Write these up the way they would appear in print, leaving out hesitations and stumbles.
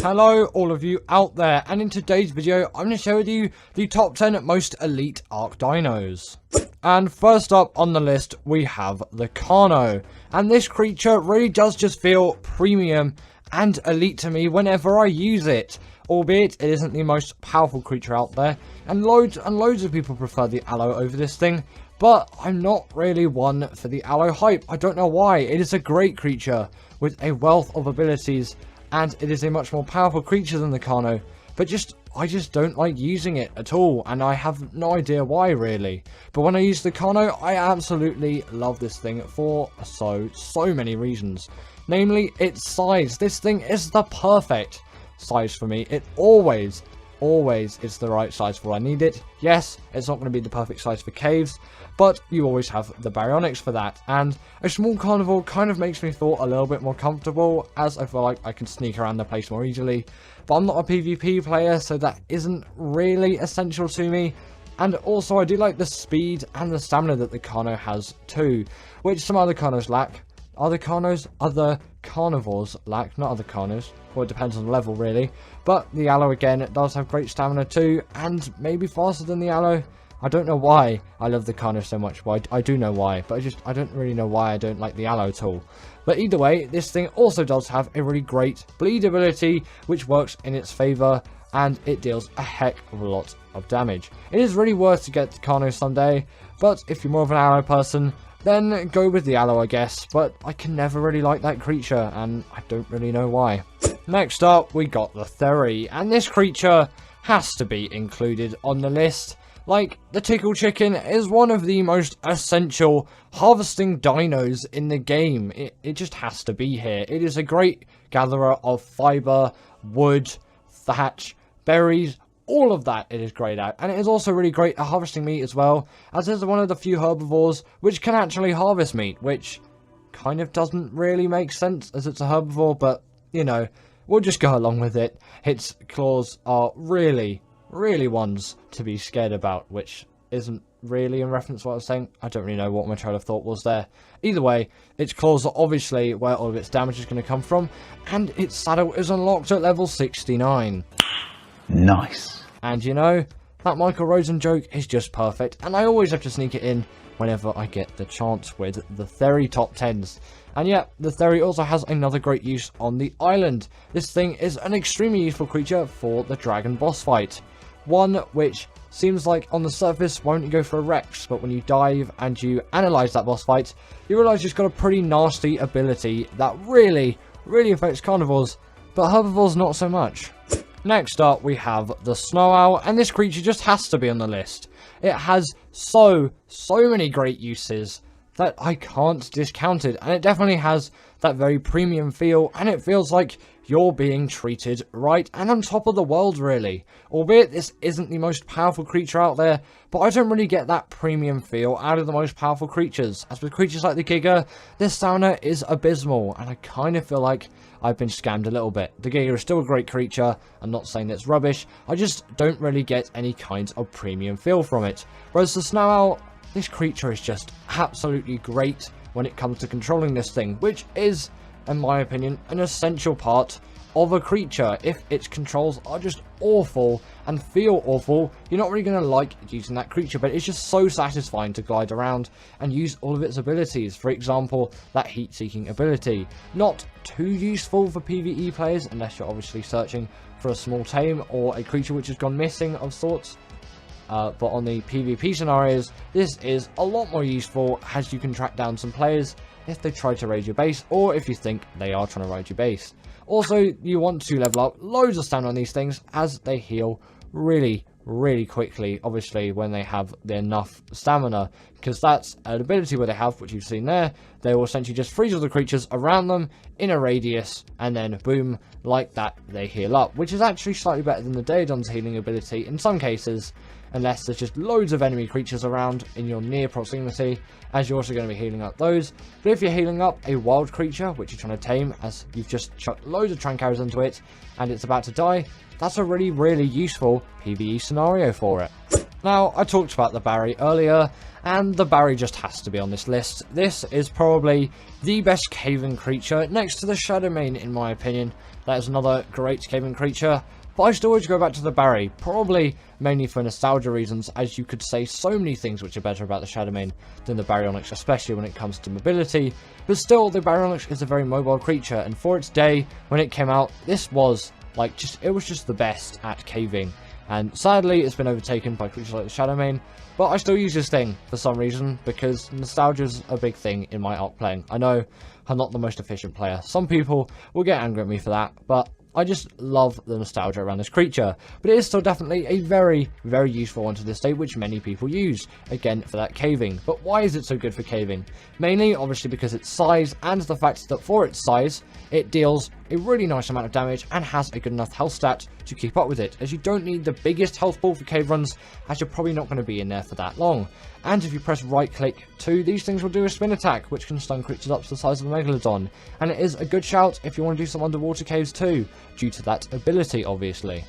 Hello all of you out there, and in today's video I'm going to share with you the top 10 most elite Ark Dinos. And first up on the list we have the Carno, and this creature really does just feel premium and elite to me whenever I use it. Albeit it isn't the most powerful creature out there, and loads of people prefer the Allo over this thing, but I'm not really one for the Allo hype. I don't know why. It is a great creature with a wealth of abilities, and it is a much more powerful creature than the Carno, but I just don't like using it at all, and I have no idea why really. But when I use the Carno, I absolutely love this thing for so many reasons. Namely, its size. This thing is the perfect size for me. It always is the right size for what I need it. Yes, it's not going to be the perfect size for caves, but you always have the baryonyx for that, and a small carnivore kind of makes me feel a little bit more comfortable, as I feel like I can sneak around the place more easily. But I'm not a PvP player, so that isn't really essential to me. And also I do like the speed and the stamina that the Carno has too, which some other Carnos lack. Other carnivores lack, not other Carnos. Well, it depends on the level really. But the Allo again does have great stamina too, and maybe faster than the Allo. I don't know why I love the Carno so much. Well, I do know why, but I don't really know why I don't like the Allo at all. But either way, this thing also does have a really great bleed ability, which works in its favour, and it deals a heck of a lot of damage. It is really worth to get the Carno someday, but if you're more of an Allo person, then go with the Allo, I guess. But I can never really like that creature, and I don't really know why. Next up, we got the Theory, and this creature has to be included on the list. Like, the Tickle Chicken is one of the most essential harvesting dinos in the game. It just has to be here. It is a great gatherer of fiber, wood, thatch, berries, all of that it is great at. And it is also really great at harvesting meat as well, as it is one of the few herbivores which can actually harvest meat, which kind of doesn't really make sense as it's a herbivore, but, you know, we'll just go along with it. Its claws are really ones to be scared about, which isn't really in reference to what I was saying. I don't really know what my trail of thought was there. Either way, its claws are obviously where all of its damage is going to come from, and its saddle is unlocked at level 69. Nice. And you know, that Michael Rosen joke is just perfect, and I always have to sneak it in whenever I get the chance with the Theory top 10s. And yeah, the Theory also has another great use on the island. This thing is an extremely useful creature for the dragon boss fight. One which seems like on the surface won't go for a Rex, but when you dive and you analyse that boss fight, you realise it's got a pretty nasty ability that really affects carnivores, but herbivores not so much. Next up, we have the Snow Owl, and this creature just has to be on the list. It has so many great uses that I can't discount it, and it definitely has that very premium feel, and it feels like you're being treated right and on top of the world really. Albeit this isn't the most powerful creature out there, but I don't really get that premium feel out of the most powerful creatures. As with creatures like the Giga, this stamina is abysmal, and I kind of feel like I've been scammed a little bit. The Giga is still a great creature, I'm not saying it's rubbish, I just don't really get any kind of premium feel from it. Whereas the Snow Owl, this creature is just absolutely great when it comes to controlling this thing, which is, in my opinion, an essential part of a creature. If its controls are just awful and feel awful, you're not really going to like using that creature, but it's just so satisfying to glide around and use all of its abilities. For example, that heat-seeking ability. Not too useful for PvE players, unless you're obviously searching for a small tame or a creature which has gone missing of sorts. But on the PvP scenarios, this is a lot more useful, as you can track down some players if they try to raid your base, or if you think they are trying to raid your base. Also, you want to level up loads of stamina on these things, as they heal really quickly, obviously when they have enough stamina, because that's an ability where they have, which you've seen there, they will essentially just freeze all the creatures around them in a radius, and then boom, like that, they heal up, which is actually slightly better than the Daedon's healing ability in some cases, unless there's just loads of enemy creatures around in your near proximity, as you're also going to be healing up those. But if you're healing up a wild creature, which you're trying to tame, as you've just chucked loads of Trancarrows into it, and it's about to die, that's a really useful PvE scenario for it. Now, I talked about the Barry earlier, and the Barry just has to be on this list. This is probably the best caving creature, next to the Shadowmane in my opinion. That is another great caving creature, but I still always go back to the Barry, probably mainly for nostalgia reasons, as you could say so many things which are better about the Shadowmane than the Baryonyx, especially when it comes to mobility. But still, the Baryonyx is a very mobile creature, and for its day, when it came out, this was, like, it was just the best at caving. And sadly, it's been overtaken by creatures like the Shadowmane, but I still use this thing for some reason, because nostalgia's a big thing in my Ark playing. I know I'm not the most efficient player. Some people will get angry at me for that, but I just love the nostalgia around this creature. But it is still definitely a very, very useful one to this day, which many people use, again, for that caving. But why is it so good for caving? Mainly, obviously, because its size, and the fact that for its size, it deals a really nice amount of damage and has a good enough health stat to keep up with it, as you don't need the biggest health pool for cave runs, as you're probably not going to be in there for that long. And if you press right click too, these things will do a spin attack, which can stun creatures up to the size of a Megalodon, and it is a good shout if you want to do some underwater caves too, due to that ability obviously.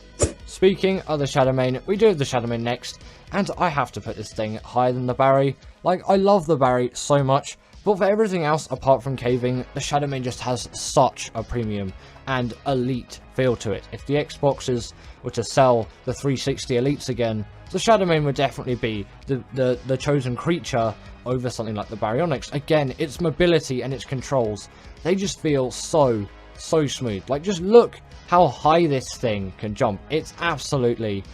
Speaking of the Shadowmane, we do have the Shadowmane next, and I have to put this thing higher than the Barry. Like, I love the Barry so much, but for everything else apart from caving, the Shadowmane just has such a premium and elite feel to it. If the Xboxes were to sell the 360 elites again, the Shadowmane would definitely be the chosen creature over something like the Baryonyx. Again, its mobility and its controls, they just feel so smooth. Like, just look how high this thing can jump. It's absolutely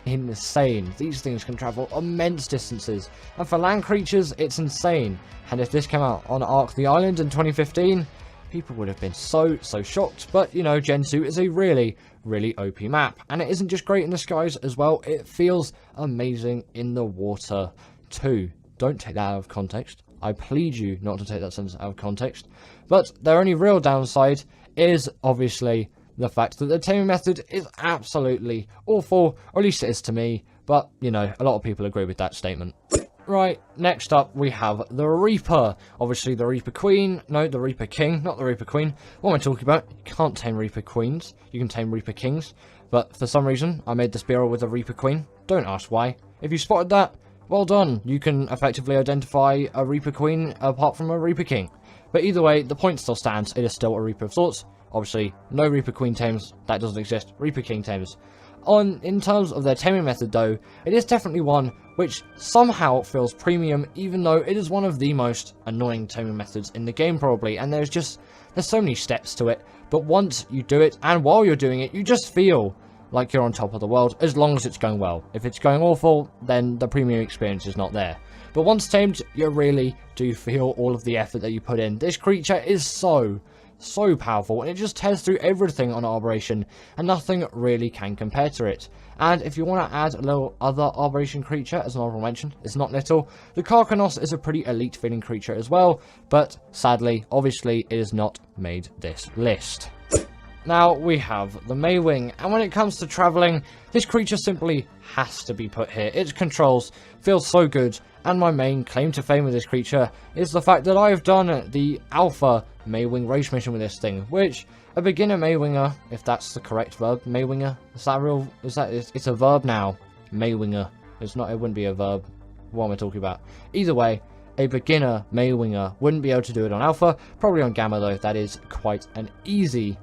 insane. These things can travel immense distances, and for land creatures, it's insane. And if this came out on Ark the Island in 2015, people would have been so shocked. But, you know, Gen 2 is a really OP map, and it isn't just great in the skies as well, it feels amazing in the water too. Don't take that out of context. I plead you not to take that sentence out of context. But their only real downside is obviously the fact that the taming method is absolutely awful, or at least it is to me, but, you know, a lot of people agree with that statement. Right, next up we have the Reaper. Obviously the Reaper Queen, no, the Reaper King, not the Reaper Queen. What am I talking about? You can't tame Reaper Queens, you can tame Reaper Kings, but for some reason I made this bureau with a Reaper Queen. Don't ask why. If you spotted that, well done. You can effectively identify a Reaper Queen apart from a Reaper King. But either way, the point still stands, it is still a Reaper of sorts. Obviously, no Reaper Queen tames, that doesn't exist. Reaper King tames. In terms of their taming method though, it is definitely one which somehow feels premium, even though it is one of the most annoying taming methods in the game probably, and there's so many steps to it, but once you do it, and while you're doing it, you just feel like you're on top of the world, as long as it's going well. If it's going awful, then the premium experience is not there. But once tamed, you really do feel all of the effort that you put in. This creature is so powerful, and it just tears through everything on Arboration, and nothing really can compare to it. And if you want to add a little other Arboration creature as an honorable mention, it's not little, the Carrottosaurus is a pretty elite feeling creature as well, but sadly, obviously, it has not made this list. Now we have the Maywing, and when it comes to travelling, this creature simply has to be put here. Its controls feel so good, and my main claim to fame with this creature is the fact that I have done the Alpha Maywing race mission with this thing, which a beginner Maywinger, if that's the correct verb, Maywinger, it's a verb now, Maywinger, it wouldn't be a verb, what am I talking about? Either way, a beginner Maywinger wouldn't be able to do it on Alpha, probably on Gamma though, that is quite an easy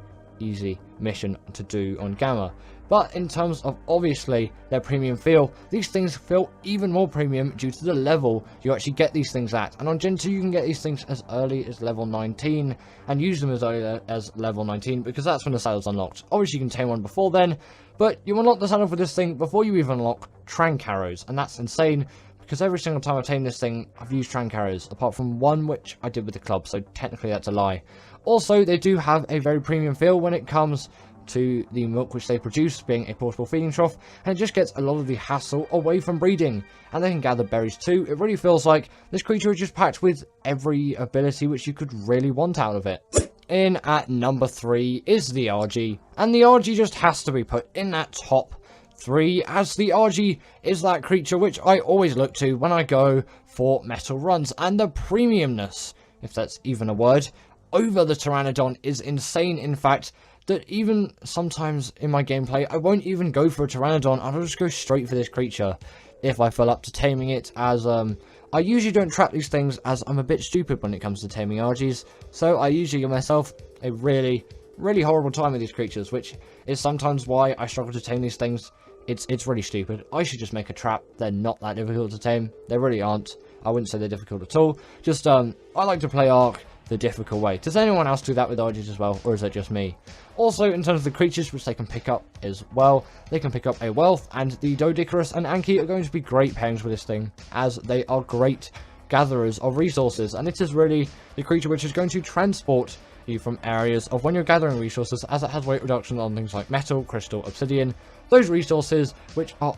mission to do on Gamma. But in terms of obviously their premium feel, these things feel even more premium due to the level you actually get these things at. And on Gen 2 you can get these things as early as level 19 and use them as early as level 19 because that's when the saddle's unlocked. Obviously you can tame one before then, but you unlock the saddle for this thing before you even unlock Trank Arrows, and that's insane because every single time I tame this thing I've used Trank Arrows, apart from one which I did with the club, so technically that's a lie. Also, they do have a very premium feel when it comes to the milk which they produce, being a portable feeding trough, and it just gets a lot of the hassle away from breeding. And they can gather berries too. It really feels like this creature is just packed with every ability which you could really want out of it. In at number 3 is the RG, and the RG just has to be put in that top 3, as the RG is that creature which I always look to when I go for metal runs, and the premiumness, if that's even a word, over the Pteranodon is insane. In fact, that even sometimes in my gameplay, I won't even go for a Pteranodon, I'll just go straight for this creature if I feel up to taming it, as I usually don't trap these things, as I'm a bit stupid when it comes to taming Argies, so I usually give myself a really horrible time with these creatures, which is sometimes why I struggle to tame these things. It's really stupid. I should just make a trap. They're not that difficult to tame. They really aren't. I wouldn't say they're difficult at all. Just, I like to play Ark the difficult way. Does anyone else do that with Argies as well, or is that just me? Also, in terms of the creatures which they can pick up as well, they can pick up a Wealth, and the Dionicus and Anki are going to be great pairings with this thing, as they are great gatherers of resources, and it is really the creature which is going to transport you from areas of when you're gathering resources, as it has weight reduction on things like metal, crystal, obsidian, those resources which are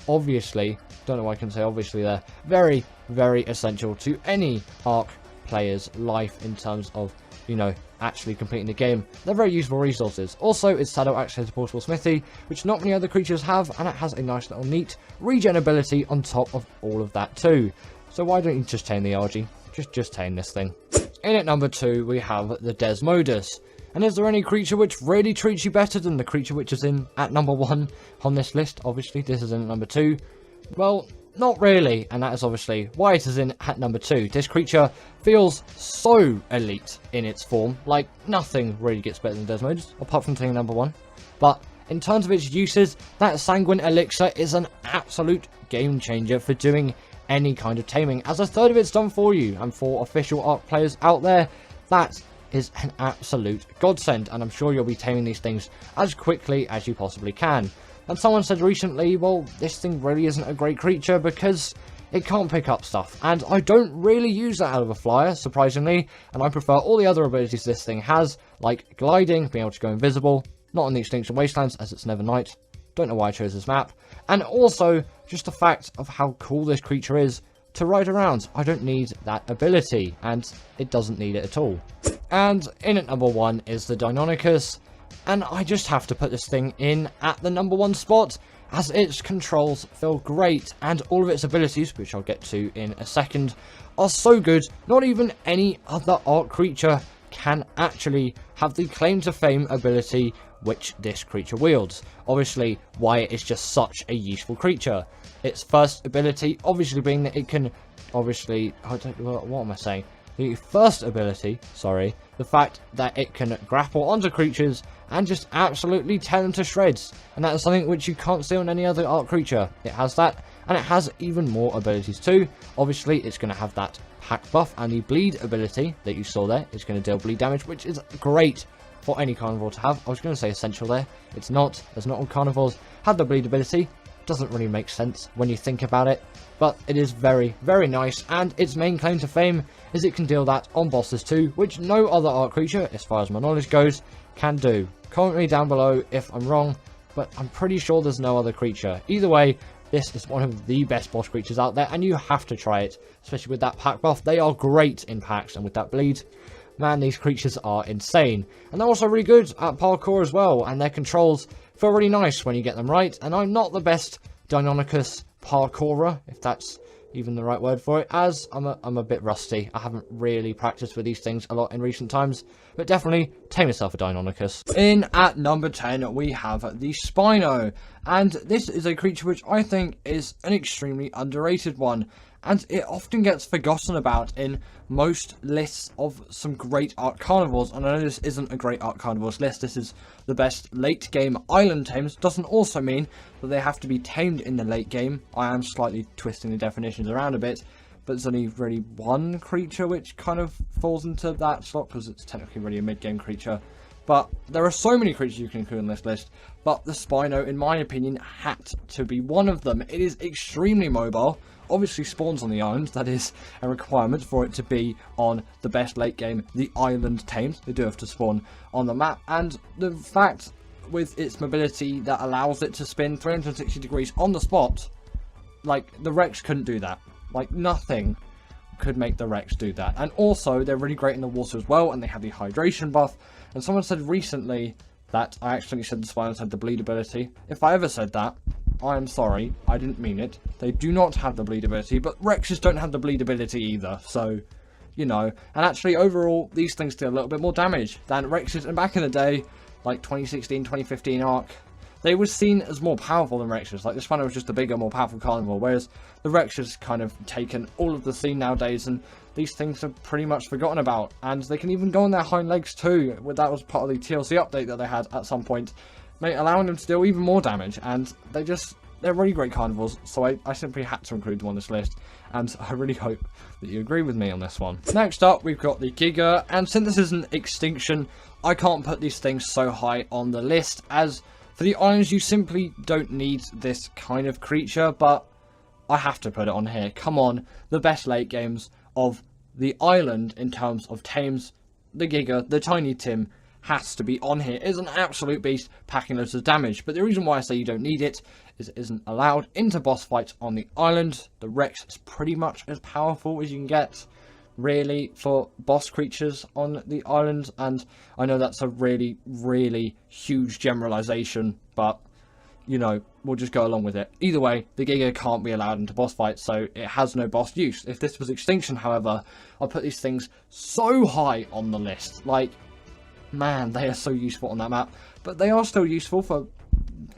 obviously, don't know why I can say obviously there, very essential to any Ark player's life in terms of, you know, actually completing the game. They're very useful resources. Also, its saddle acts as a portable smithy, which not many other creatures have, and it has a nice little neat regen ability on top of all of that too. So why don't you just tame the Argie? Just tame this thing. In at number 2, we have the Desmodus. And is there any creature which really treats you better than the creature which is in at number 1 on this list? Obviously, this is in at number 2. Well, not really, and that is obviously why it is in at number 2. This creature feels so elite in its form, like nothing really gets better than Desmodus, apart from taking number 1. But in terms of its uses, that Sanguine Elixir is an absolute game changer for doing any kind of taming, as a third of it's done for you, and for official Ark players out there, that is an absolute godsend, and I'm sure you'll be taming these things as quickly as you possibly can. And someone said recently, well, this thing really isn't a great creature because it can't pick up stuff, and I don't really use that out of a flyer, surprisingly, and I prefer all the other abilities this thing has, like gliding, being able to go invisible, not on the Extinction Wastelands as it's never night, don't know why I chose this map, and also just the fact of how cool this creature is to ride around. I don't need that ability, and it doesn't need it at all. And in at number 1 is the Dionicus, and I just have to put this thing in at the number 1 spot, as its controls feel great, and all of its abilities, which I'll get to in a second, are so good, not even any other Ark creature can actually have the claim to fame ability which this creature wields. Obviously, why it is just such a useful creature. Its first ability, obviously being that it can, obviously, what am I saying? The first ability, sorry, the fact that it can grapple onto creatures and just absolutely tear them to shreds. And that is something which you can't see on any other Ark creature. It has that, and it has even more abilities too. Obviously, it's going to have that pack buff, and the bleed ability that you saw there is going to deal bleed damage, which is great for any carnivore to have. I was going to say essential there. It's not, as not all carnivores have the bleed ability. Doesn't really make sense when you think about it, but it is very nice, and its main claim to fame is it can deal that on bosses too, which no other Ark creature, as far as my knowledge goes, can do. Comment me down below if I'm wrong, but I'm pretty sure there's no other creature. Either way, this is one of the best boss creatures out there, and you have to try it, especially with that pack buff. They are great in packs, and with that bleed, man, these creatures are insane. And they're also really good at parkour as well, and their controls feel really nice when you get them right. And I'm not the best Dionicus parkourer, if that's even the right word for it, as I'm a bit rusty. I haven't really practiced with these things a lot in recent times, but definitely tame yourself a Dionicus. In at number 10, we have the Spino, and this is a creature which I think is an extremely underrated one, and it often gets forgotten about in most lists of some great Ark carnivores. And I know this isn't a great Ark carnivores list, this is the best late game island tames. Doesn't also mean that they have to be tamed in the late game. I am slightly twisting the definitions around a bit, but there's only really one creature which kind of falls into that slot, because it's technically really a mid-game creature. But there are so many creatures you can include on this list, but the Spino, in my opinion, had to be one of them. It is extremely mobile, obviously spawns on the island, that is a requirement for it to be on the best late game, the island tames. They do have to spawn on the map, and the fact with its mobility that allows it to spin 360 degrees on the spot, like, the Rex couldn't do that. Like, nothing could make the Rex do that. And also, they're really great in the water as well, and they have the hydration buff. And someone said recently that I actually said the Spinos had the bleed ability. If I ever said that, I am sorry, I didn't mean it. They do not have the bleed ability, but Rexes don't have the bleed ability either, so, you know. And actually, overall, these things do a little bit more damage than Rexes. And back in the day, like 2016, 2015 Ark, they were seen as more powerful than Rexes. Like, the Spino was just a bigger, more powerful carnivore, whereas the Rex has kind of taken all of the scene nowadays, and these things are pretty much forgotten about. And they can even go on their hind legs too. That was part of the TLC update that they had at some point, allowing them to deal even more damage. And they're really great carnivores, so I simply had to include them on this list, and I really hope that you agree with me on this one. Next up, we've got the Giga, and since this is an extinction, I can't put these things so high on the list, as for the islands, you simply don't need this kind of creature, but I have to put it on here. Come on, the best late games of the island in terms of tames, the Giga, the Tiny Tim, has to be on here. It's an absolute beast, packing loads of damage. But the reason why I say you don't need it is it isn't allowed into boss fights on the island. The Rex is pretty much as powerful as you can get, really, for boss creatures on the island. And I know that's a really, really huge generalization, but, you know, we'll just go along with it. Either way, the Giga can't be allowed into boss fights, so it has no boss use. If this was extinction, however, I'll put these things so high on the list. Like, man, they are so useful on that map. But they are still useful for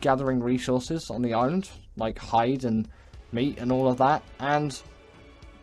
gathering resources on the island, like hide and meat and all of that. And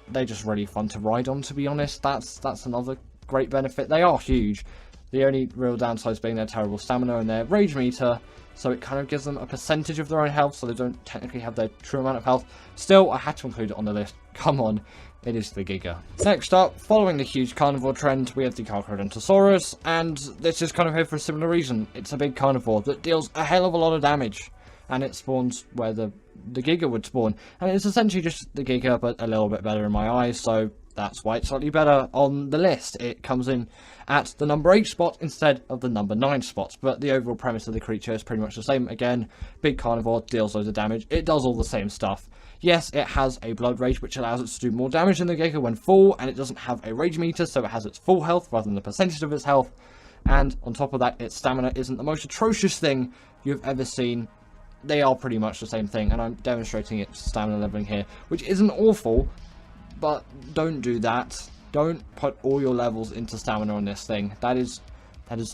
they're just really fun to ride on, to be honest. That's another great benefit. They are huge. The only real downside being their terrible stamina and their rage meter, so it kind of gives them a percentage of their own health, so they don't technically have their true amount of health. Still, I had to include it on the list. Come on, it is the Giga. Next up, following the huge carnivore trend, we have the Carrottosaurus, and this is kind of here for a similar reason. It's a big carnivore that deals a hell of a lot of damage, and it spawns where the Giga would spawn, and it's essentially just the Giga, but a little bit better in my eyes, so that's why it's slightly better on the list. It comes in at the number 8 spot instead of the number 9 spot, but the overall premise of the creature is pretty much the same. Again, big carnivore, deals loads of damage, it does all the same stuff. Yes, it has a blood rage, which allows it to do more damage than the Giga when full, and it doesn't have a rage meter, so it has its full health rather than the percentage of its health. And on top of that, its stamina isn't the most atrocious thing you've ever seen. They are pretty much the same thing, and I'm demonstrating its stamina leveling here, which isn't awful, but don't do that. Don't put all your levels into stamina on this thing. That is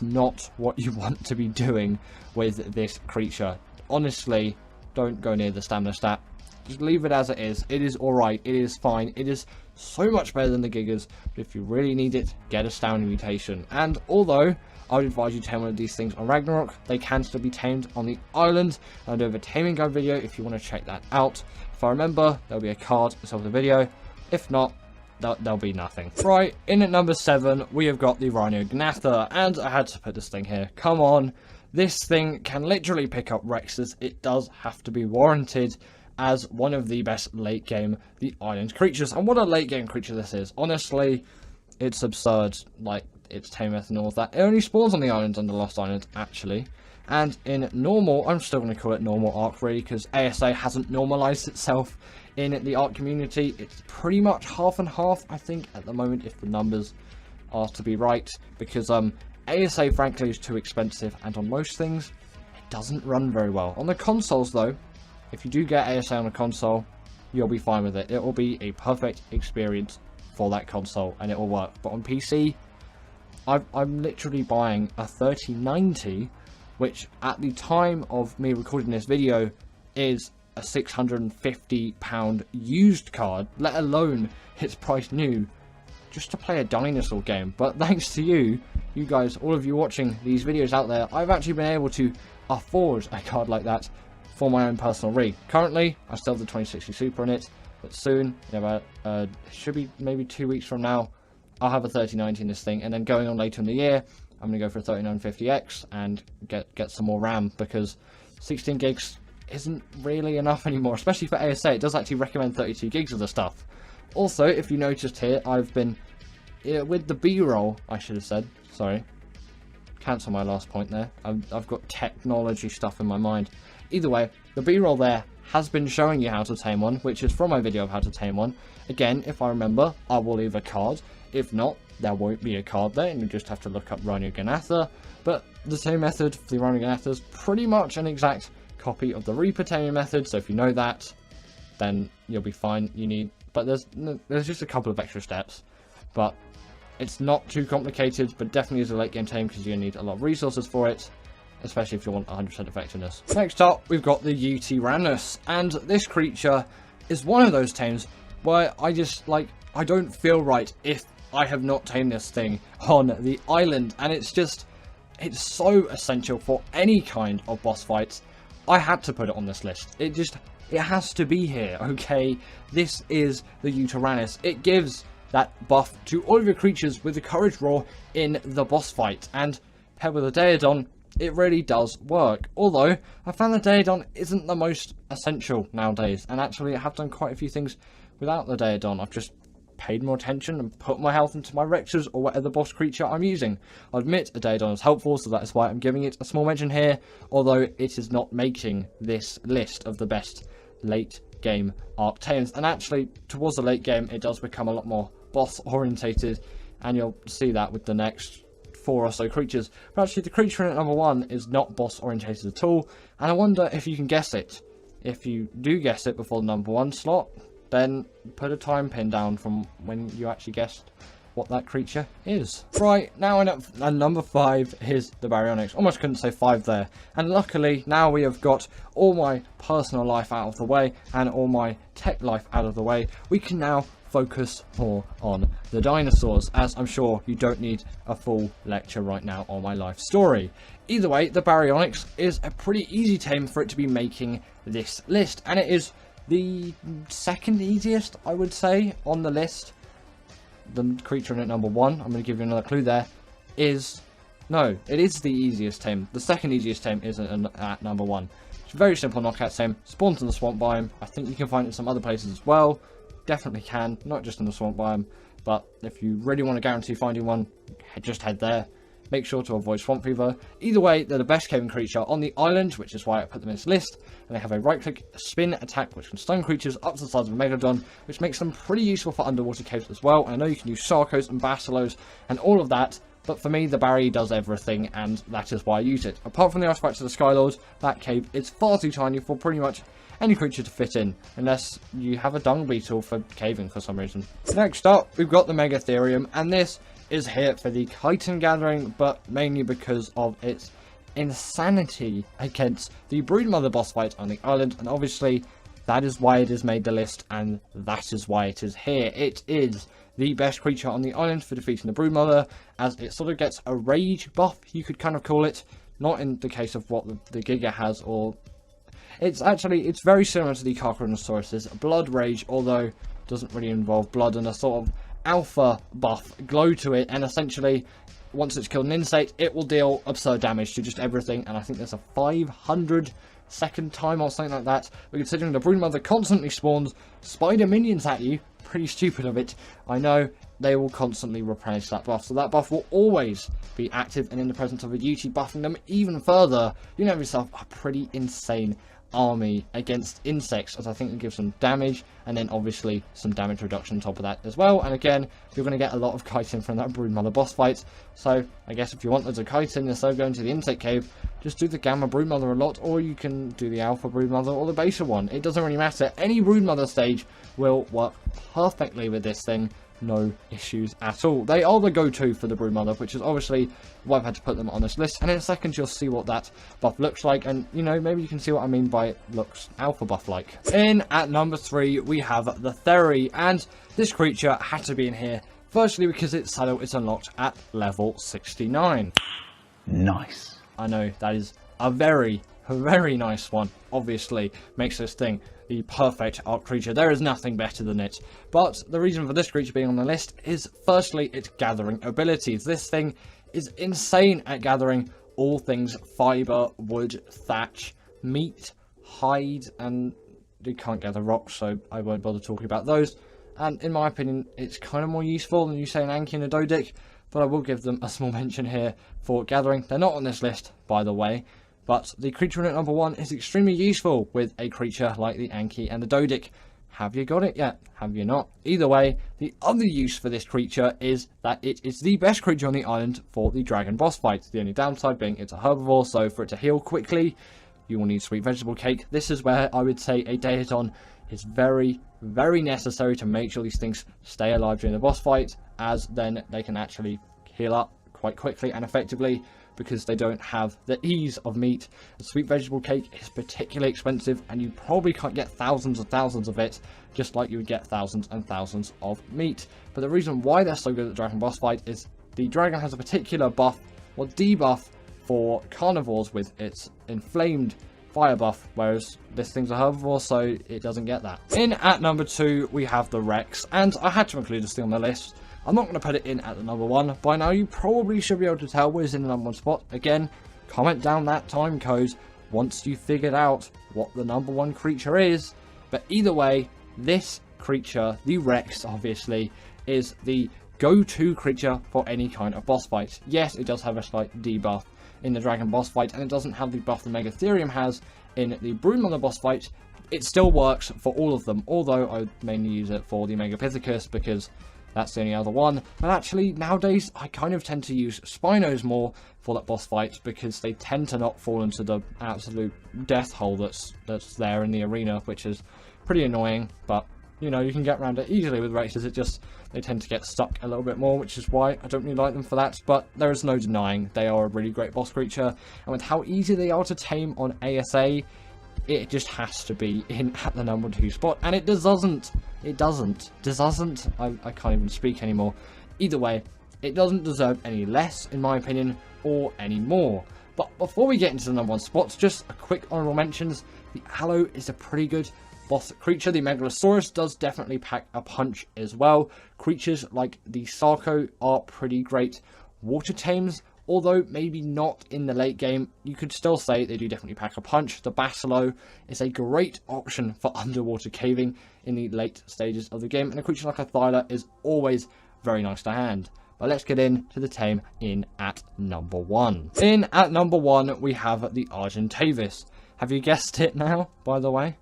not what you want to be doing with this creature. Honestly, don't go near the stamina stat. Just leave it as it is. It is alright. It is fine. It is so much better than the Gigas. But if you really need it, get a stamina mutation. And although I would advise you to tame one of these things on Ragnarok, they can still be tamed on the island. I do have a taming guide video if you want to check that out. If I remember, there'll be a card inside the video. If not, there'll be nothing. Right, in at number 7, we have got the Rhino Gnather, and I had to put this thing here. Come on, this thing can literally pick up Rexes. It does have to be warranted as one of the best late game the island creatures. And what a late game creature this is. Honestly, it's absurd. Like, its tame method and all of that. It only spawns on the islands under Lost Island, actually. And in normal, I'm still going to call it normal Ark really, because ASA hasn't normalized itself in the Ark community. It's pretty much half and half, I think, at the moment, if the numbers are to be right, because ASA frankly is too expensive, and on most things it doesn't run very well. On the consoles though, if you do get ASA on a console, you'll be fine with it. It will be a perfect experience for that console, and it will work. But on PC, I'm literally buying a 3090, which at the time of me recording this video is a £650 used card, let alone its price new, just to play a dinosaur game. But thanks to you guys, all of you watching these videos out there, I've actually been able to afford a card like that for my own personal rig. Currently, I still have the 2060 Super in it, but soon, should be maybe 2 weeks from now, I'll have a 3090 in this thing, and then going on later in the year, I'm going to go for a 3950X and get some more RAM, because 16 gigs isn't really enough anymore, especially for ASA. It does actually recommend 32 gigs of the stuff. Also, if you noticed here, I've been, with the B-roll, I should have said, sorry, cancel my last point there, I've got technology stuff in my mind. Either way, the B-roll there has been showing you how to tame one, which is from my video of how to tame one. Again, if I remember, I will leave a card. If not, there won't be a card there, and you just have to look up Rhino Gnather. But the same method for the Rhino Gnather is pretty much an exact copy of the Reaper taming method, so if you know that, then you'll be fine. But there's just a couple of extra steps, but it's not too complicated, but definitely is a late game tame because you need a lot of resources for it. especially if you want 100% effectiveness. Next up, we've got the Utterrannis, and this creature is one of those tames where I just, like, I don't feel right if I have not tamed this thing on the island, and it's so essential for any kind of boss fights. I had to put it on this list. It has to be here, okay? This is the Utterrannis. It gives that buff to all of your creatures with the courage roar in the boss fight, and paired with a Daedon, it really does work. Although, I found the Daedon isn't the most essential nowadays, and actually I have done quite a few things without the Daedon. I've just paid more attention and put my health into my Rexes or whatever boss creature I'm using. I admit a Daedon is helpful, so that is why I'm giving it a small mention here, although it is not making this list of the best late game Arc tames. And actually, towards the late game, it does become a lot more boss orientated, and you'll see that with the next 4 or so creatures. But actually, the creature in number 1 is not boss orientated at all, and I wonder if you can guess it. If you do guess it before the number 1 slot, then put a time pin down from when you actually guessed what that creature is. Right, now at number 5 is the Barryx. Almost couldn't say 5 there. And luckily, now we have got all my personal life out of the way and all my tech life out of the way, we can now focus more on the dinosaurs, as I'm sure you don't need a full lecture right now on my life story. Either way, the Barryx is a pretty easy tame for it to be making this list, and it is the second easiest, I would say, on the list. The creature in at number 1, I'm going to give you another clue there, is... No, it is the easiest tame. The second easiest tame is at number 1. It's a very simple knockout tame, spawns in the swamp biome. I think you can find it in some other places as well. Definitely can, not just in the swamp biome, but if you really want to guarantee finding one, just head there. Make sure to avoid swamp fever. Either way, they're the best caving creature on the island, which is why I put them in this list. And they have a right-click spin attack, which can stun creatures up to the size of a Megalodon, which makes them pretty useful for underwater caves as well. I know you can use Sarcos and Basilos and all of that, but for me, the Barry does everything, and that is why I use it. Apart from the artifacts of the Skylords, that cave is far too tiny for pretty much any creature to fit in, unless you have a dung beetle for caving for some reason. Next up, we've got the Megathereum, and this is here for the chitin gathering, but mainly because of its insanity against the Broodmother boss fight on the island, and obviously that is why it has made the list, and that is why it is here. It is the best creature on the island for defeating the Broodmother, as it sort of gets a rage buff, you could kind of call it. Not in the case of what the Giga has, or... It's very similar to the Carrottosaurus's Blood Rage, although it doesn't really involve blood, and a sort of alpha buff glow to it, and essentially, once it's killed an insect, it will deal absurd damage to just everything, and I think there's a 500-second time or something like that. But considering the Broodmother constantly spawns spider minions at you, pretty stupid of it, I know, they will constantly replenish that buff, so that buff will always be active, and in the presence of a duty buffing them even further, you have yourself a pretty insane army against insects, as I think it gives some damage, and then obviously some damage reduction on top of that as well. And again, you're going to get a lot of chitin from that Broodmother boss fight, so I guess if you want loads of chitin instead of going to the insect cave, just do the Gamma Broodmother a lot, or you can do the Alpha Broodmother or the Beta one. It doesn't really matter. Any Broodmother stage will work perfectly with this thing. No issues at all. They are the go-to for the Broodmother, which is obviously why I've had to put them on this list. And in a second, you'll see what that buff looks like. And, you know, maybe you can see what I mean by it looks alpha buff-like. In at number 3, we have the Theory. And this creature had to be in here. Firstly, because its saddle is unlocked at level 69. Nice. I know, that is a very nice one. Obviously, makes this thing the perfect Ark creature. There is nothing better than it. But the reason for this creature being on the list is, firstly, its gathering abilities. This thing is insane at gathering all things fiber, wood, thatch, meat, hide, and you can't gather rocks, so I won't bother talking about those. And in my opinion, it's kind of more useful than you say an Anki and a Dodic, but I will give them a small mention here for gathering. They're not on this list, by the way. But the creature in at number 1 is extremely useful with a creature like the Anki and the Dodic. Have you got it yet? Have you not? Either way, the other use for this creature is that it is the best creature on the island for the dragon boss fight. The only downside being it's a herbivore, so for it to heal quickly, you will need sweet vegetable cake. This is where I would say a Daedon is very necessary to make sure these things stay alive during the boss fight, as then they can actually heal up quite quickly and effectively. because they don't have the ease of meat. The sweet vegetable cake is particularly expensive, and you probably can't get thousands and thousands of it, just like you would get thousands and thousands of meat. But the reason why they're so good at the dragon boss fight is the dragon has a particular buff, or debuff, for carnivores with its inflamed fire buff, whereas this thing's a herbivore, so it doesn't get that. In at number 2, we have the Rex, and I had to include this thing on the list. I'm not going to put it in at the number 1. By now, you probably should be able to tell what is in the number 1 spot. Again, comment down that time code once you've figured out what the number 1 creature is. But either way, this creature, the Rex, obviously, is the go-to creature for any kind of boss fight. Yes, it does have a slight debuff in the dragon boss fight, and it doesn't have the buff the Megathereum has in the Broodmother boss fight. It still works for all of them, although I mainly use it for the Megapithecus because that's the only other one. But actually, nowadays, I kind of tend to use Spinos more for that boss fight because they tend to not fall into the absolute death hole that's there in the arena, which is pretty annoying, but you know, you can get around it easily with Rexes. It just, they tend to get stuck a little bit more, which is why I don't really like them for that. But there is no denying they are a really great boss creature. And with how easy they are to tame on ASA, it just has to be in at the number 2 spot. And it doesn't. I can't even speak anymore. Either way, it doesn't deserve any less, in my opinion, or any more. But before we get into the number 1 spots, just a quick honorable mentions. The Aloe is a pretty good boss creature. The Megalosaurus does definitely pack a punch as well. Creatures like the Sarco are pretty great water tames, although maybe not in the late game. You could still say they do definitely pack a punch. The Basilo is a great option for underwater caving in the late stages of the game, and a creature like a Thyla is always very nice to hand. But let's get into the tame in at number 1. In at number 1, we have the Argentavis. Have you guessed it now, by the way?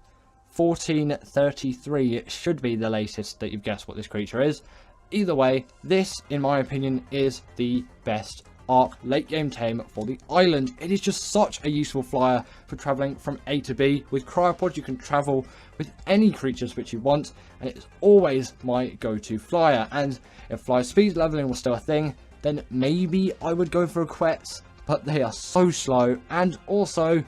1433 should be the latest that you've guessed what this creature is. Either way, this, in my opinion, is the best Ark late game tame for the island. It is just such a useful flyer for travelling from A to B. With Cryopod, you can travel with any creatures which you want, and it's always my go-to flyer. And if flyer speed leveling was still a thing, then maybe I would go for a Quetz, but they are so slow, and also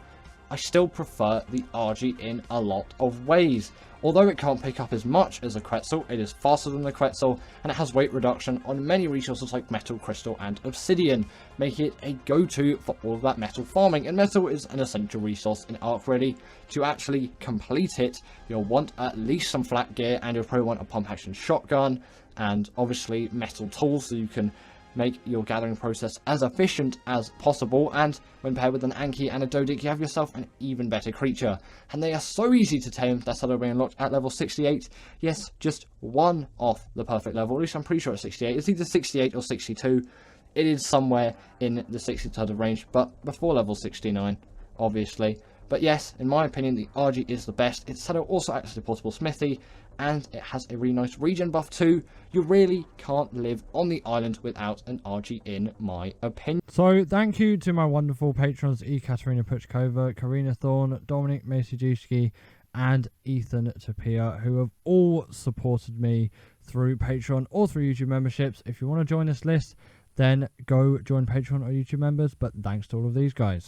I still prefer the Argy in a lot of ways. Although it can't pick up as much as a Quetzal, it is faster than the Quetzal, and it has weight reduction on many resources like metal, crystal, and obsidian, making it a go-to for all of that metal farming. And metal is an essential resource in Ark Ready. To actually complete it, you'll want at least some flat gear, and you'll probably want a pump action shotgun, and obviously metal tools so you can make your gathering process as efficient as possible. And when paired with an Anki and a Dodik, you have yourself an even better creature. And they are so easy to tame. That's how they're being unlocked at level 68. Yes, just one off the perfect level. At least I'm pretty sure it's 68. It's either 68 or 62. It is somewhere in the 60 type of range, but before level 69, obviously. But yes, in my opinion, the RG is the best. Its saddle also acts as a portable smithy, and it has a really nice regen buff too. You really can't live on the island without an RG, in my opinion. So thank you to my wonderful patrons Ekaterina Puchkova, Karina Thorne, Dominic Maciedziewski, and Ethan Tapia, who have all supported me through Patreon or through YouTube memberships. If you want to join this list, then go join Patreon or YouTube members. But thanks to all of these guys.